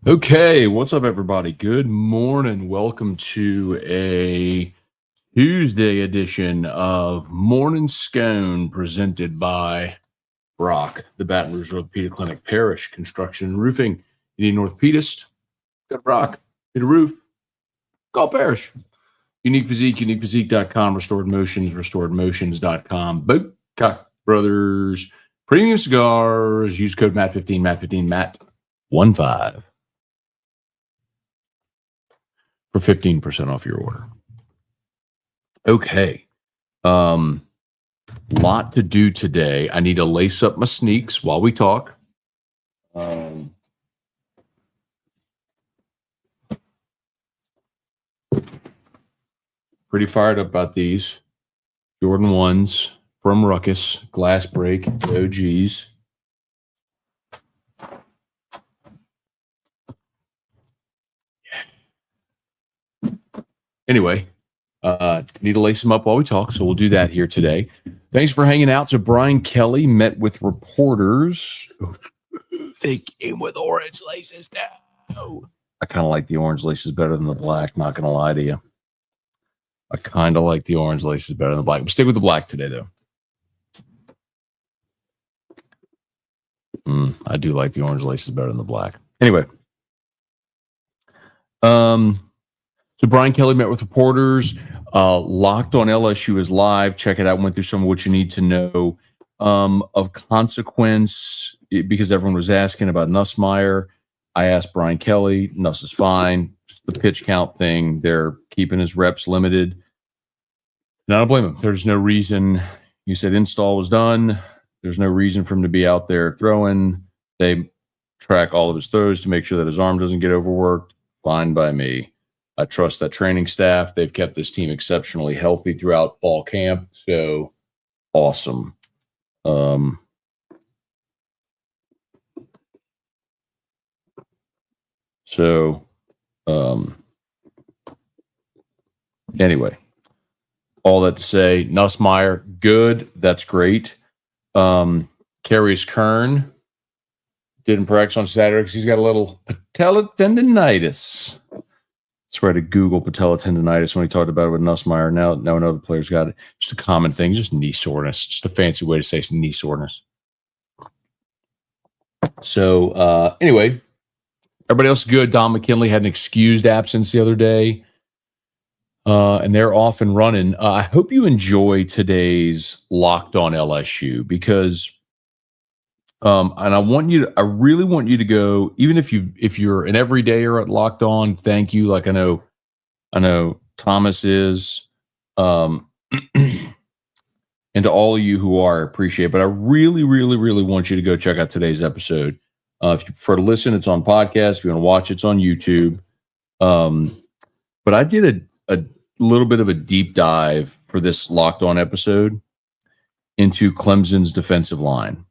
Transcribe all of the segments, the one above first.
Okay, what's up, everybody? Good morning. Welcome to a Tuesday edition of Morning Scone presented by Brock, the Baton Rouge Orthopedic Clinic, Parish Construction and Roofing. You need an orthopedist? Got Brock. Need a roof? Call Parish. Unique Physique, uniquephysique.com, Restored Motions, restoredmotions.com. Boatcock Brothers, Premium Cigars. Use code MAT15, MAT15, MAT15. For 15% off your order. Okay. Lot to do today. I need to lace up my sneaks while we talk. Pretty fired up about these. Jordan 1s from Ruckus. Glass break. OGs. Anyway, need to lace them up while we talk, so we'll do that here today. Thanks for hanging out. So Brian Kelly met with reporters. They came with orange laces now. I kind of like the orange laces better than the black, not going to lie to you. I kind of like the orange laces better than the black. We'll stick with the black today, though. I do like the orange laces better than the black. Anyway. So Brian Kelly met with reporters. Locked on LSU is live. Check it out. Went through some of what you need to know. Of consequence, because everyone was asking about Nussmeier, I asked Brian Kelly. Nuss is fine. Just the pitch count thing. They're keeping his reps limited. And I don't blame him. There's no reason. You said install was done. There's no reason for him to be out there throwing. They track all of his throws to make sure that his arm doesn't get overworked. Fine by me. I trust that training staff. They've kept this team exceptionally healthy throughout fall camp. So awesome. Anyway, all that to say, Nussmeier, good. That's great. Carries Kern didn't practice on Saturday because he's got a little patella tendonitis. That's where I had to Google patella tendonitis when he talked about it with Nussmeier. Now another player's got it. Just a common thing, just knee soreness. Just a fancy way to say knee soreness. So anyway, everybody else is good. Don McKinley had an excused absence the other day. And they're off and running. I hope you enjoy today's Locked On LSU because and I really want you to go, even if you're an everydayer at Locked On, thank you. Like I know Thomas is, and to all of you who are, appreciate it. But I really, really, really want you to go check out today's episode. If you prefer to listen, it's on podcast. If you want to watch, it's on YouTube. But I did a little bit of a deep dive for this Locked On episode into Clemson's defensive line.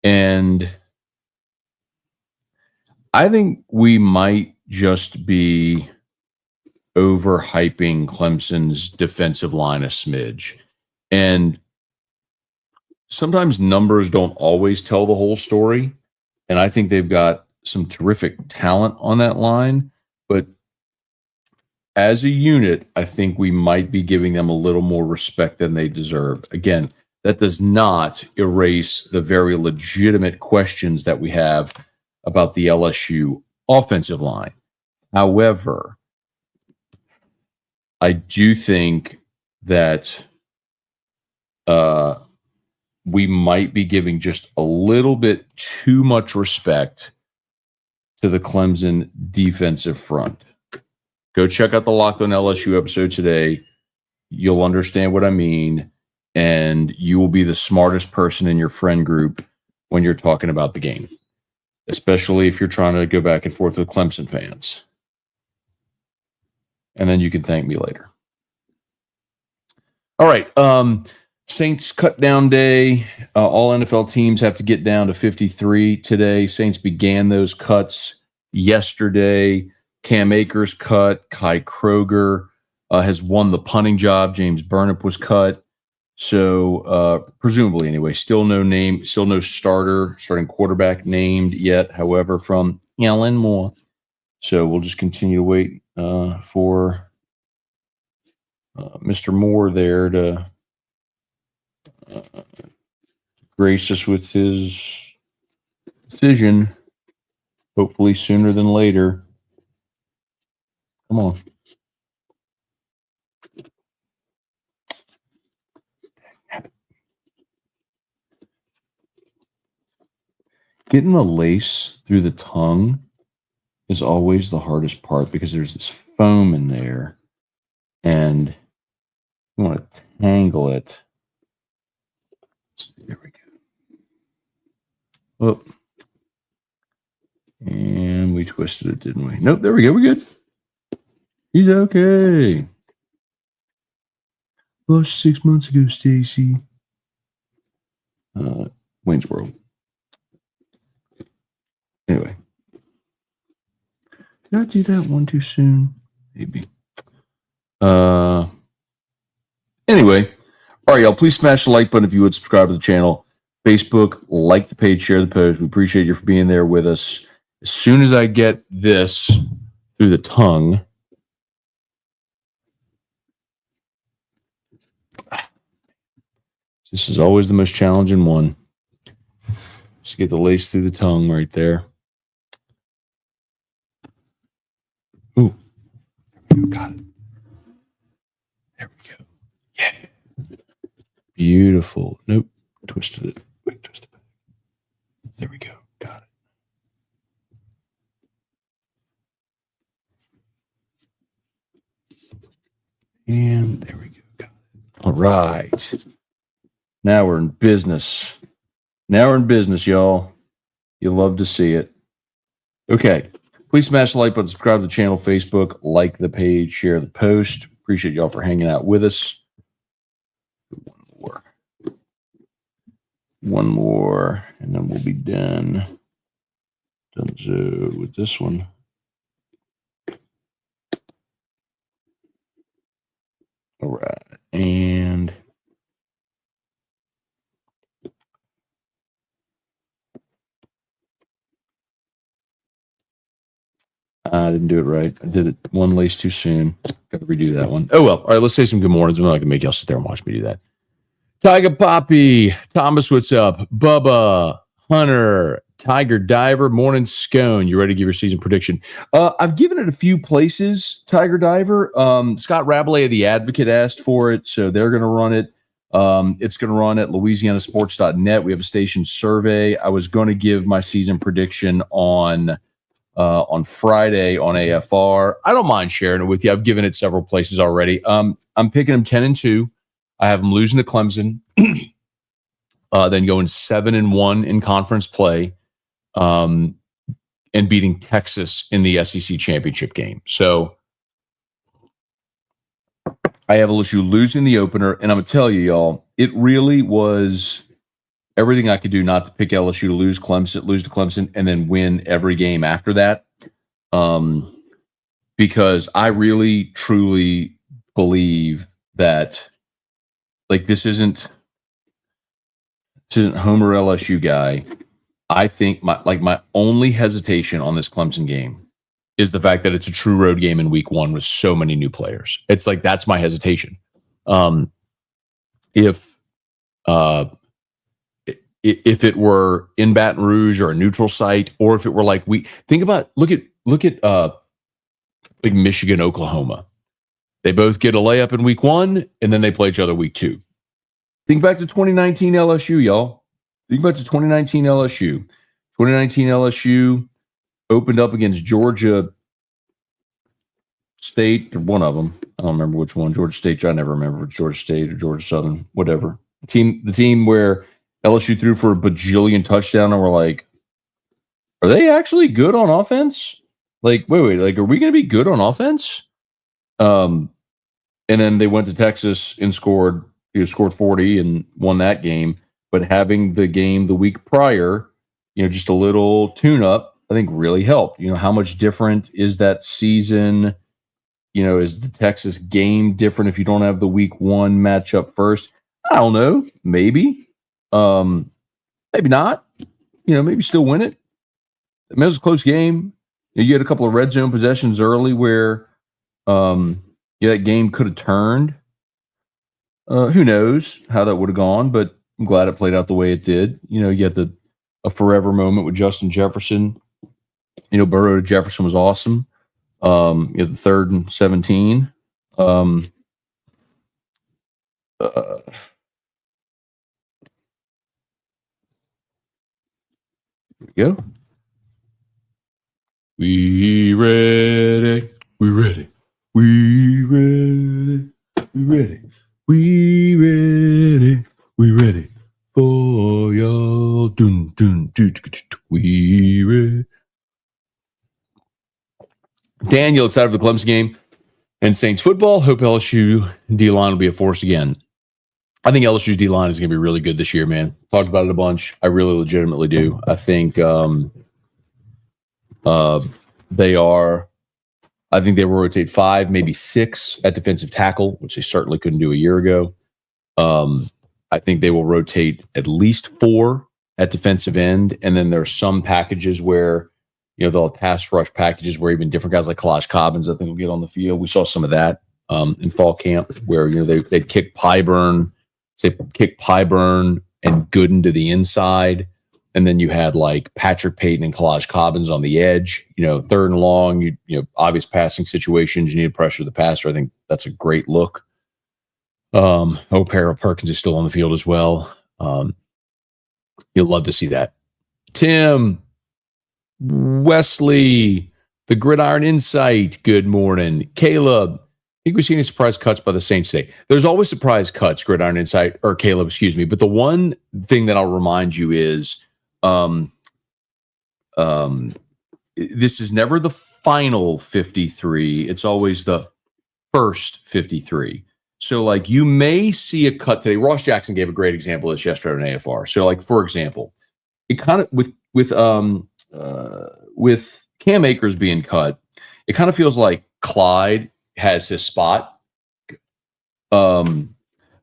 And I think we might just be overhyping Clemson's defensive line a smidge. And sometimes numbers don't always tell the whole story. And I think they've got some terrific talent on that line. But as a unit, I think we might be giving them a little more respect than they deserve. Again, that does not erase the very legitimate questions that we have about the LSU offensive line. However, I do think that we might be giving just a little bit too much respect to the Clemson defensive front. Go check out the Locked On LSU episode today. You'll understand what I mean, and you will be the smartest person in your friend group when you're talking about the game, especially if you're trying to go back and forth with Clemson fans. And then you can thank me later. All right. Saints cut down day. All NFL teams have to get down to 53 today. Saints began those cuts yesterday. Cam Akers cut. Kai Kroger has won the punting job. James Burnip was cut. So presumably anyway, still no starting quarterback named yet. However, from Alan Moore. So we'll just continue to wait for Mr. Moore there to grace us with his decision, hopefully sooner than later. Come on. Getting the lace through the tongue is always the hardest part because there's this foam in there and you want to tangle it. There we go. Oh. And we twisted it, didn't we? Nope, there we go. We're good. He's okay. Lost 6 months ago, Stacy. Wayne's World. Anyway. Did I do that one too soon? Maybe. Anyway. All right, y'all. Please smash the like button if you would subscribe to the channel. Facebook, like the page, share the post. We appreciate you for being there with us. As soon as I get this through the tongue, this is always the most challenging one. Just get the lace through the tongue right there. Ooh. Got it. There we go. Yeah. Beautiful. Nope. Twisted it. Wait, twist it back. There we go. Got it. And there we go. Got it. All right. Now we're in business. Now we're in business, y'all. You'll love to see it. Okay. Please smash the like button, subscribe to the channel, Facebook, like the page, share the post. Appreciate y'all for hanging out with us. One more, and then we'll be done. Done with this one. All right, and I didn't do it right. I did it one lace too soon. Got to redo that one. Oh well. All right, let's say some good mornings. I'm not gonna make y'all sit there and watch me do that. Tiger Poppy, Thomas, what's up? Bubba, Hunter, Tiger Diver, Morning Scone. You ready to give your season prediction? I've given it a few places, Tiger Diver. Scott Rabelais of The Advocate asked for it, so they're going to run it. It's going to run at louisianasports.net. We have a station survey. I was going to give my season prediction on Friday on AFR. I don't mind sharing it with you. I've given it several places already. I'm picking them 10-2. I have them losing to Clemson, then going 7-1 in conference play, and beating Texas in the SEC championship game. So I have LSU losing the opener, and I'm gonna tell you, y'all, it really was everything I could do not to pick LSU to lose to Clemson, and then win every game after that. Because I really, truly believe that. Like this isn't Homer LSU guy. I think my only hesitation on this Clemson game is the fact that it's a true road game in week 1 with so many new players. It's like that's my hesitation. If it were in Baton Rouge or a neutral site, or if it were like look at like Michigan, Oklahoma. They both get a layup in week 1, and then they play each other week 2. Think back to 2019 LSU, y'all. Think back to 2019 LSU. 2019 LSU opened up against Georgia State, or one of them. I don't remember which one. Georgia State. I never remember if it's Georgia State or Georgia Southern, whatever. The team where LSU threw for a bajillion touchdown, and we're like, are they actually good on offense? Like, wait, like, are we going to be good on offense? And then they went to Texas and scored 40 and won that game. But having the game the week prior, just a little tune-up, I think really helped. How much different is that season? Is the Texas game different if you don't have the week 1 matchup first? I don't know. Maybe. Maybe not. Maybe still win it. It was a close game. You had a couple of red zone possessions early where that game could have turned. Who knows how that would have gone, but I'm glad it played out the way it did. You had a forever moment with Justin Jefferson. Burrow to Jefferson was awesome. You had the 3rd and 17. Here we go. We ready. We ready. We ready. We ready. We ready. We ready for y'all. Dun, dun, dun, dun, dun. We ready. Daniel, excited for the Clemson game and Saints football. Hope LSU D-line will be a force again. I think LSU's D-line is going to be really good this year, man. Talked about it a bunch. I really legitimately do. I think they are. I think they will rotate 5, maybe 6 at defensive tackle, which they certainly couldn't do a year ago. I think they will rotate at least 4 at defensive end, and then there are some packages where they'll have pass rush packages where even different guys like Kalaj Cobbins, I think, will get on the field. We saw some of that in fall camp where they'd kick Pyburn and Gooden to the inside. And then you had like Patrick Payton and Kalaj Cobbins on the edge, 3rd and long, obvious passing situations. You need to pressure the passer. I think that's a great look. Hope Harold Perkins is still on the field as well. You'll love to see that. Tim, Wesley, the Gridiron Insight. Good morning. Caleb, I think we've seen any surprise cuts by the Saints today. There's always surprise cuts, Gridiron Insight, or Caleb, excuse me. But the one thing that I'll remind you is, this is never the final 53. It's always the first 53. So, like, you may see a cut today. Ross Jackson gave a great example of this yesterday on AFR. So, like, for example, it kind of with Cam Akers being cut, it kind of feels like Clyde has his spot.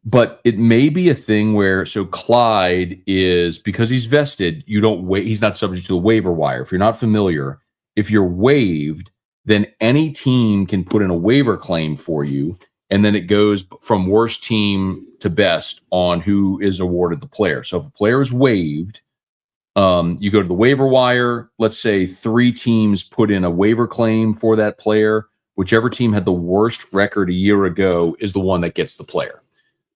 But it may be a thing where, so Clyde is, because he's vested, you don't wait. He's not subject to the waiver wire. If you're not familiar, if you're waived, then any team can put in a waiver claim for you. And then it goes from worst team to best on who is awarded the player. So if a player is waived, you go to the waiver wire. Let's say 3 teams put in a waiver claim for that player. Whichever team had the worst record a year ago is the one that gets the player.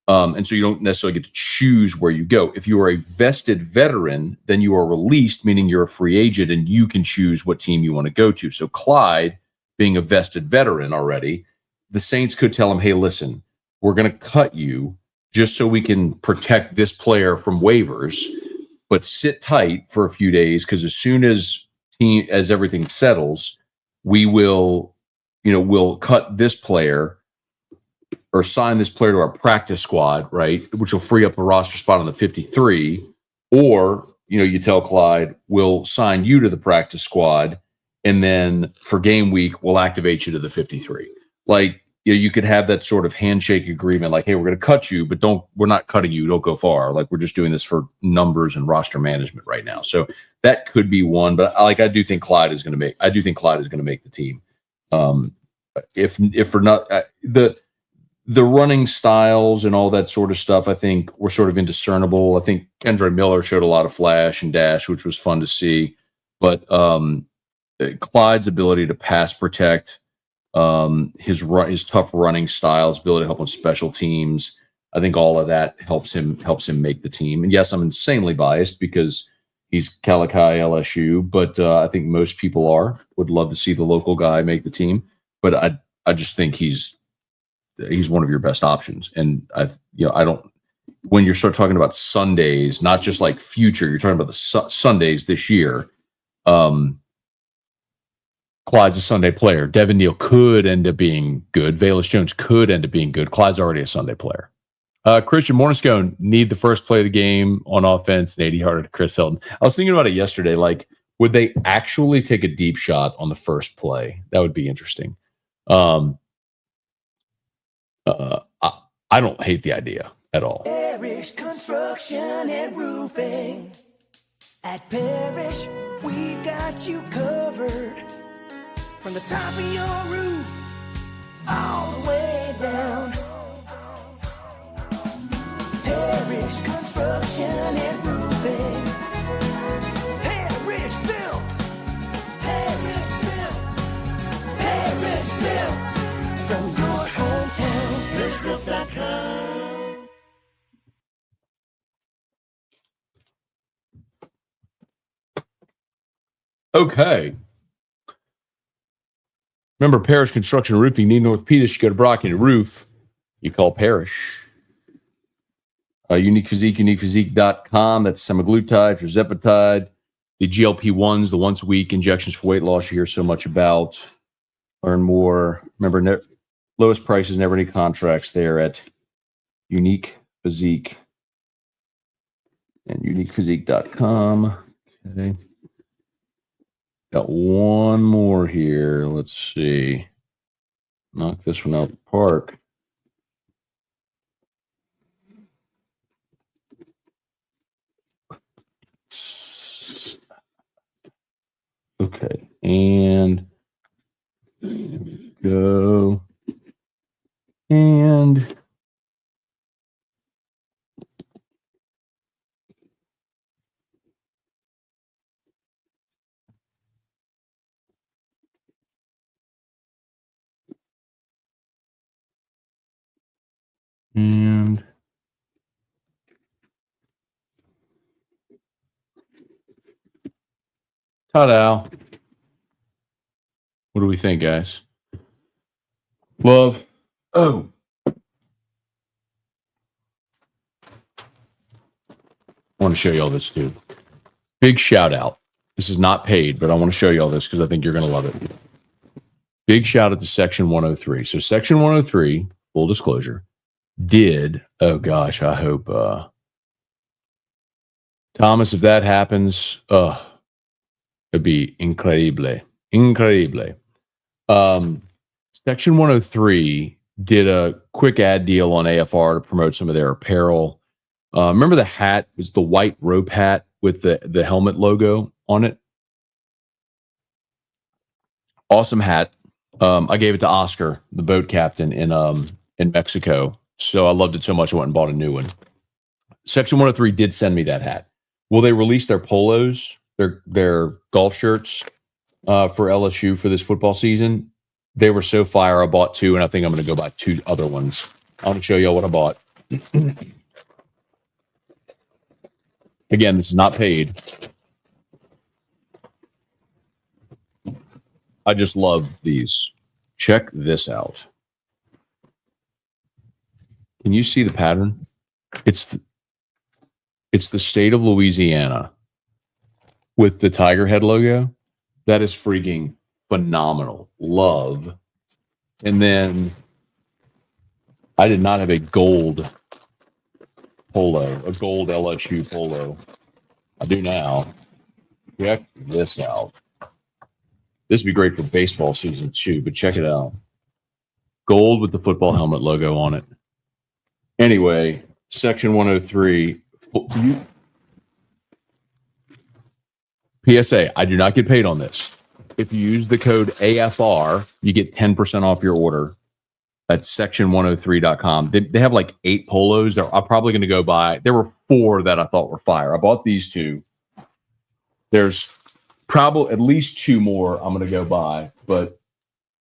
And so you don't necessarily get to choose where you go. If you are a vested veteran, then you are released, meaning you're a free agent and you can choose what team you want to go to. So Clyde, being a vested veteran already, the Saints could tell him, hey, listen, we're going to cut you just so we can protect this player from waivers, but sit tight for a few days, because as soon as everything settles, we'll cut this player or sign this player to our practice squad, right, which will free up a roster spot on the 53. Or, you tell Clyde, we'll sign you to the practice squad, and then for game week, we'll activate you to the 53. Like, you could have that sort of handshake agreement, like, hey, we're going to cut you, but we're not cutting you. Don't go far. Like, we're just doing this for numbers and roster management right now. So that could be one, but I do think Clyde is going to make the team. If for not the running styles and all that sort of stuff, I think were sort of indiscernible. I think Kendre Miller showed a lot of flash and dash, which was fun to see. But Clyde's ability to pass protect, his tough running style, his ability to help on special teams, I think all of that helps him make the team. And yes, I'm insanely biased because he's Calicut LSU, but I think most people would love to see the local guy make the team. But I just think he's one of your best options. And I don't, when you start talking about Sundays, not just like future, you're talking about the Sundays this year. Clyde's a Sunday player. Devin Neal could end up being good. Velus Jones could end up being good. Clyde's already a Sunday player. Christian Morningscone need the first play of the game on offense, 80-yarder to Chris Hilton. I was thinking about it yesterday. Like, would they actually take a deep shot on the first play? That would be interesting. I don't hate the idea at all. Parish Construction and Roofing. At Parish, we've got you covered. From the top of your roof all the way down. Parish Construction and Roofing. Parish Built. Parish Built. Parish Built. From your hometown. ParishBuilt.com. Okay. Remember, Parish Construction and Roofing, need an orthopedist, you go to Brock and Roof. You call Parish. Unique Physique, uniquephysique.com. That's semaglutide, tirzepatide, the GLP-1s, the once-a-week injections for weight loss you hear so much about. Learn more. Remember, lowest prices, never any contracts there at Unique Physique and uniquephysique.com. Okay. Got one more here. Let's see. Knock this one out the park. Okay. And there we go. And ta-da. What do we think, guys? Love. Oh. I want to show you all this, too. Big shout out. This is not paid, but I want to show you all this because I think you're going to love it. Big shout out to Section 103. So Section 103, full disclosure, did, oh gosh, I hope, Thomas, if that happens, it'd be increíble. Increíble. Section 103 did a quick ad deal on AFR to promote some of their apparel. Remember the hat? It was the white rope hat with the helmet logo on it. Awesome hat. I gave it to Oscar, the boat captain in Mexico. So I loved it so much I went and bought a new one. Section 103 did send me that hat. Will they release their polos, their golf shirts for LSU for this football season? They were so fire. I bought two, and I think I'm going to go buy two other ones. I want to show y'all what I bought. Again, this is not paid. I just love these. Check this out. Can you see the pattern? It's the state of Louisiana with the tiger head logo. That is freaking phenomenal. Love. And then I did not have a gold polo, a gold LSU polo. I do now. Check this out. This would be great for baseball season too, but check it out. Gold with the football helmet logo on it. Anyway, Section 103. PSA, I do not get paid on this. If you use the code AFR, you get 10% off your order at section103.com. They have like 8 polos. I'm probably going to go buy. There were 4 that I thought were fire. I bought these 2. There's probably at least 2 more I'm going to go buy, but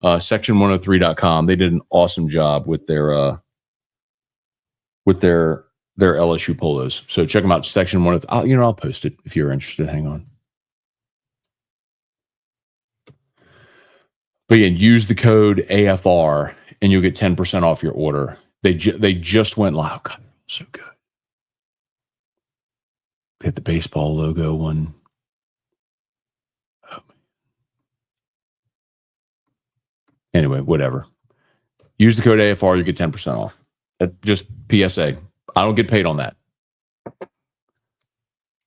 section103.com, they did an awesome job with their LSU polos. So check them out. Section 103. I'll post it if you're interested. Hang on. But yeah, use the code AFR and you'll get 10% off your order. They just went live. God, so good. They had the baseball logo one. Oh, anyway, whatever. Use the code AFR, you get 10% off. Just PSA. I don't get paid on that.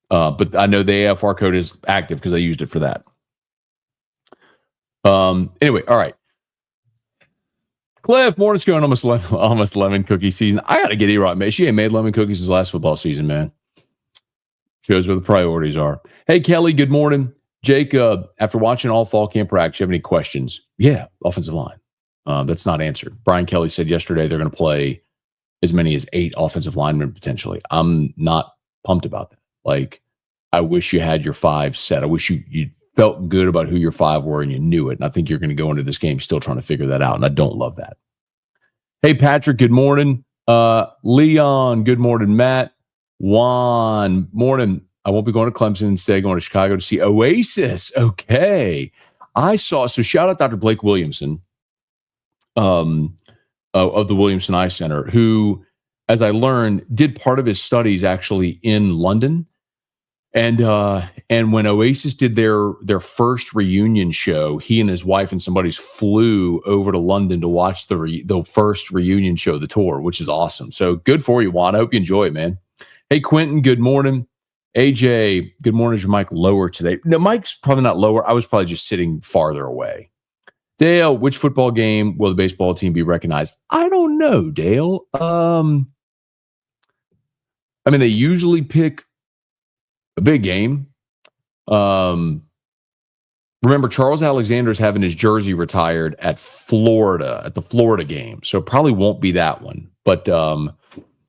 But I know the AFR code is active because I used it for that. Anyway, all right. Cliff, morning's going almost lemon cookie season. I gotta get E-Rock, man. She ain't made lemon cookies since last football season, man. Shows where the priorities are. Hey, Kelly, good morning. Jacob, after watching all fall camp practice, you have any questions? Yeah, offensive line. That's not answered. Brian Kelly said yesterday they're going to play as many as 8 offensive linemen potentially. I'm not pumped about that. Like, I wish you had your 5 set. I wish you felt good about who your 5 were and you knew it. And I think you're going to go into this game still trying to figure that out. And I don't love that. Hey, Patrick, good morning. Leon, good morning. Matt, Juan, morning. I won't be going to Clemson, instead going to Chicago to see Oasis. Okay. So shout out Dr. Blake Williamson of the Williamson Eye Center, who, as I learned, did part of his studies actually in London. And when Oasis did their first reunion show, he and his wife and somebody's flew over to London to watch the first reunion show of the tour, which is awesome. So good for you, Juan. I hope you enjoy it, man. Hey, Quentin, good morning. AJ, good morning. Is your mic lower today? No, mic's probably not lower. I was probably just sitting farther away. Dale, which football game will the baseball team be recognized? I don't know, Dale. I mean, they usually pick a big game. Remember, Charles Alexander's having his jersey retired at the Florida game. So it probably won't be that one. But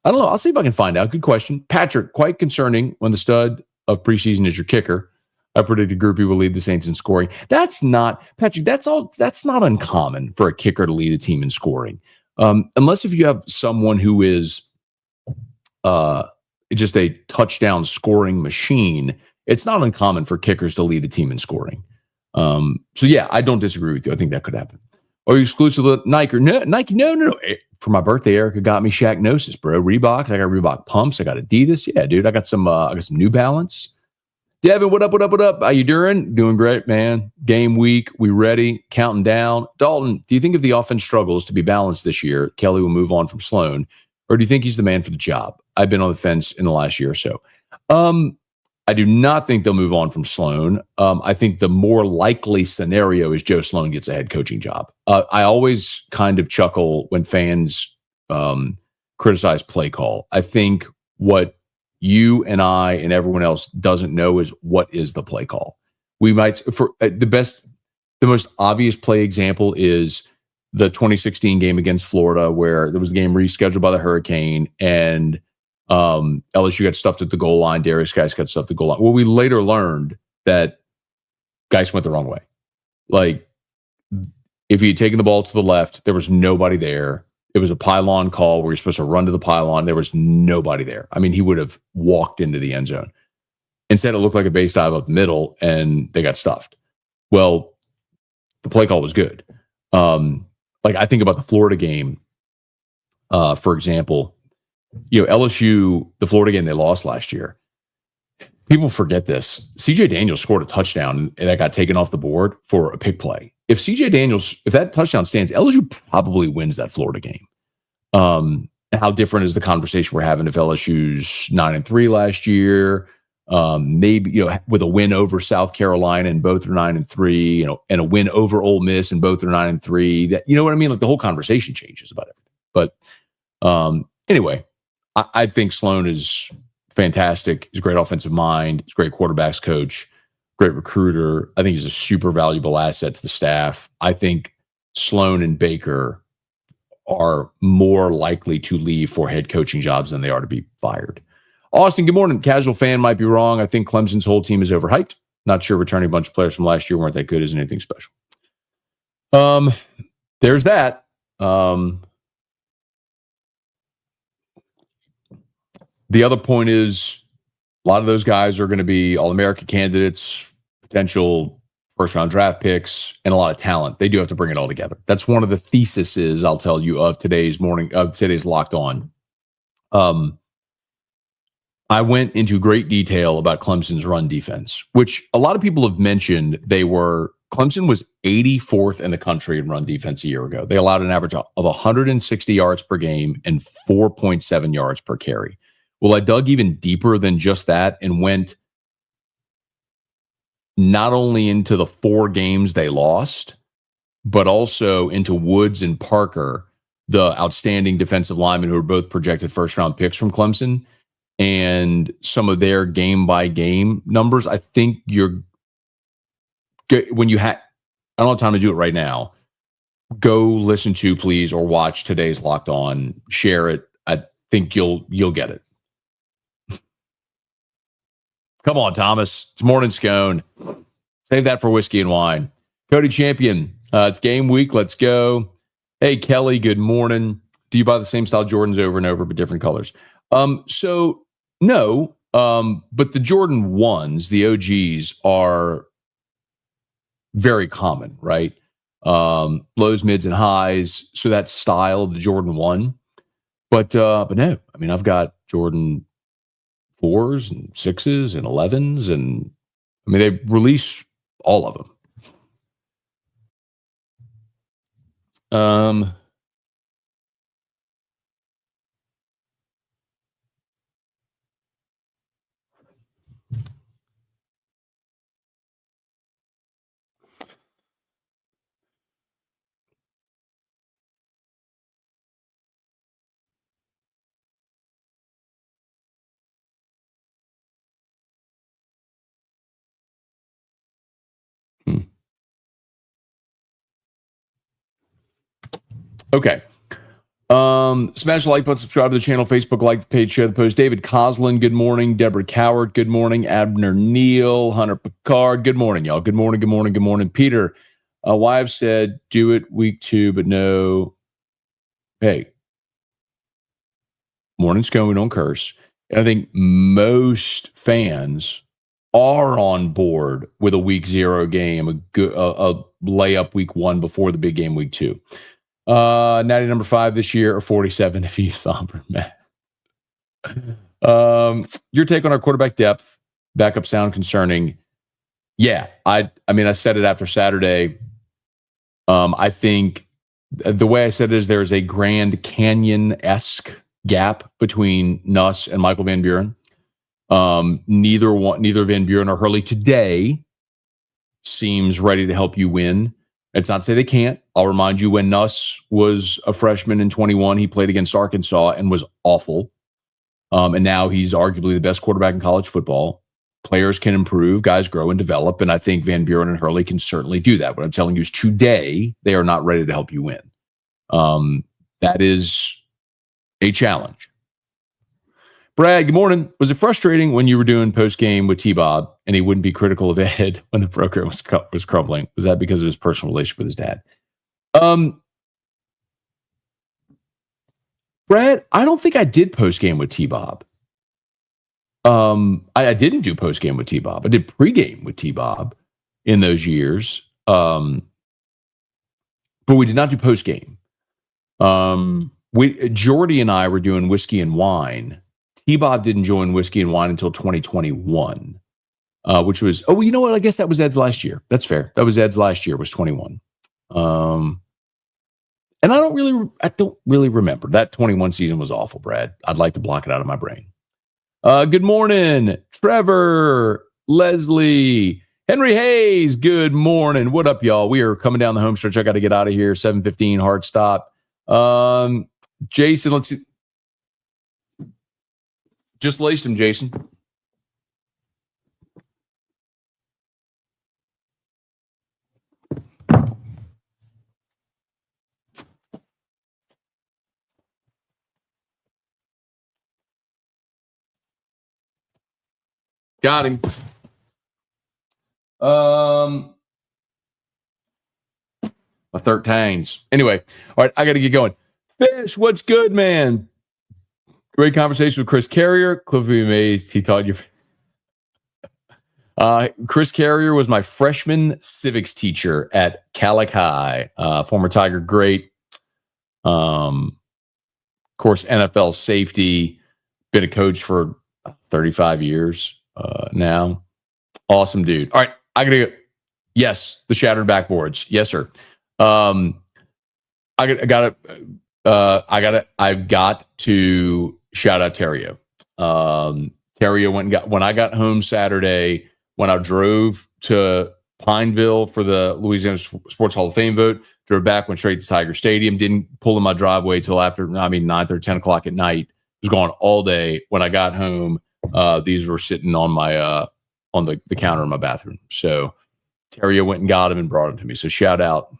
I don't know. I'll see if I can find out. Good question. Patrick, quite concerning when the stud of preseason is your kicker. I predicted Groupie will lead the Saints in scoring. That's not, Patrick, that's not uncommon for a kicker to lead a team in scoring. Unless if you have someone who is just a touchdown scoring machine, it's not uncommon for kickers to lead the team in scoring. So yeah, I don't disagree with you. I think that could happen. Are you exclusive to Nike? Nike? No. For my birthday, Erica got me Shaqnosis, bro. Reebok. I got Reebok pumps. I got Adidas. Yeah, dude. I got some New Balance. Devin, what up? How you doing? Doing great, man. Game week. We ready? Counting down. Dalton, do you think if the offense struggles to be balanced this year, Kelly will move on from Sloan? Or do you think he's the man for the job? I've been on the fence in the last year or so. I do not think they'll move on from Sloan. I think the more likely scenario is Joe Sloan gets a head coaching job. I always kind of chuckle when fans criticize play call. I think what you and I and everyone else doesn't know is what is the play call. We might, for the most obvious play example is the 2016 game against Florida, where there was a game rescheduled by the hurricane and LSU got stuffed at the goal line. Darius Geis got stuffed at the goal line. Well, we later learned that Geis went the wrong way. Like, if he had taken the ball to the left, there was nobody there. It was a pylon call where you're supposed to run to the pylon. There was nobody there. I mean, he would have walked into the end zone. Instead, it looked like a base dive up the middle, and they got stuffed. Well, the play call was good. Like, I think about the Florida game, for example. LSU, the Florida game they lost last year. People forget this. CJ Daniels scored a touchdown and that got taken off the board for a pick play. If that touchdown stands, LSU probably wins that Florida game. How different is the conversation we're having if LSU's 9-3 last year? Maybe, with a win over South Carolina and both are 9-3, and a win over Ole Miss and both are 9-3. That, you know what I mean? Like, the whole conversation changes about everything. But anyway, I think Sloan is fantastic. He's a great offensive mind. He's a great quarterbacks coach, great recruiter. I think he's a super valuable asset to the staff. I think Sloan and Baker are more likely to leave for head coaching jobs than they are to be fired. Austin, good morning. Casual fan might be wrong. I think Clemson's whole team is overhyped. Not sure returning a bunch of players from last year weren't that good isn't anything special. There's that. The other point is a lot of those guys are going to be All-American candidates, potential first-round draft picks, and a lot of talent. They do have to bring it all together. That's one of the theses, I'll tell you, of today's Locked On. I went into great detail about Clemson's run defense, which a lot of people have mentioned. Clemson was 84th in the country in run defense a year ago. They allowed an average of 160 yards per game and 4.7 yards per carry. Well, I dug even deeper than just that and went not only into the 4 games they lost, but also into Woods and Parker, the outstanding defensive linemen who were both projected first-round picks from Clemson, and some of their game-by-game numbers. I think you're when you I don't have time to do it right now. Go listen to, please, or watch today's Locked On. Share it. I think you'll get it. Come on, Thomas. It's morning scone. Save that for whiskey and wine. Cody Champion. It's game week. Let's go. Hey, Kelly. Good morning. Do you buy the same style Jordans over and over but different colors? So no. But the Jordan 1s, the OGs, are very common, right? Lows, mids, and highs. So that style of the Jordan 1. But no, I mean, I've got Jordan 4s and 6s and 11s, and I mean, they release all of them. Okay. Smash the like button, subscribe to the channel, Facebook, like the page, share the post. David Coslin, good morning. Deborah Coward, good morning. Abner Neal, Hunter Picard, good morning, y'all. Good morning, good morning, good morning. Peter, why I've said do it week 2, but no. Hey, morning scone, we don't curse. And I think most fans are on board with a week 0 game, a layup week 1 before the big game week 2. Natty number 5 this year, or 47 if you somber, Matt. Your take on our quarterback depth, backup sound concerning. Yeah, I mean, I said it after Saturday. I think the way I said it is there's a Grand Canyon-esque gap between Nuss and Michael Van Buren. Neither Van Buren or Hurley today seems ready to help you win. It's not to say they can't. I'll remind you, when Nuss was a freshman in 21, he played against Arkansas and was awful. And now he's arguably the best quarterback in college football. Players can improve, guys grow and develop, and I think Van Buren and Hurley can certainly do that. What I'm telling you is today, they are not ready to help you win. That is a challenge. Brad, good morning. Was it frustrating when you were doing post-game with T-Bob and he wouldn't be critical of Ed when the program was crumbling? Was that because of his personal relationship with his dad? Brad, I don't think I did post-game with T-Bob. I didn't do post-game with T-Bob. I did pre-game with T-Bob in those years. But we did not do post-game. Jordy and I were doing whiskey and wine. T-Bob didn't join whiskey and wine until 2021, which was, you know what? I guess that was Ed's last year. That's fair. That was Ed's last year, was 21. And I don't really remember. That 21 season was awful, Brad. I'd like to block it out of my brain. Good morning, Trevor, Leslie, Henry Hayes. Good morning. What up, y'all? We are coming down the home stretch. I got to get out of here. 7:15 hard stop. Jason, let's see. Just laced him, Jason. Got him. My 13s. Anyway, all right, I got to get going. Fish, what's good, man? Great conversation with Chris Carrier. Cliff will be amazed. He taught you. Chris Carrier was my freshman civics teacher at Calic High. Former Tiger great. Of course, NFL safety. Been a coach for 35 years now. Awesome dude. All right, I gotta go. Yes, the shattered backboards. Yes, sir. I've got to shout out Terrio. Terrio when I got home Saturday, when I drove to Pineville for the Louisiana Sports Hall of Fame vote, drove back, went straight to Tiger Stadium, didn't pull in my driveway till after, 9 or 10 o'clock at night. Was gone all day. When I got home, these were sitting on my on the counter in my bathroom. So Terrio went and got him and brought him to me. So shout out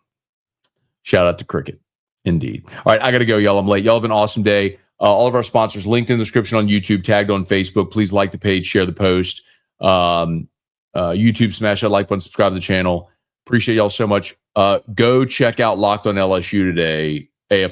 to Cricket. Indeed. All right, I got to go, y'all. I'm late. Y'all have an awesome day. All of our sponsors linked in the description on YouTube, tagged on Facebook. Please like the page, share the post. YouTube, smash that like button, subscribe to the channel. Appreciate y'all so much. Go check out Locked on LSU today. AF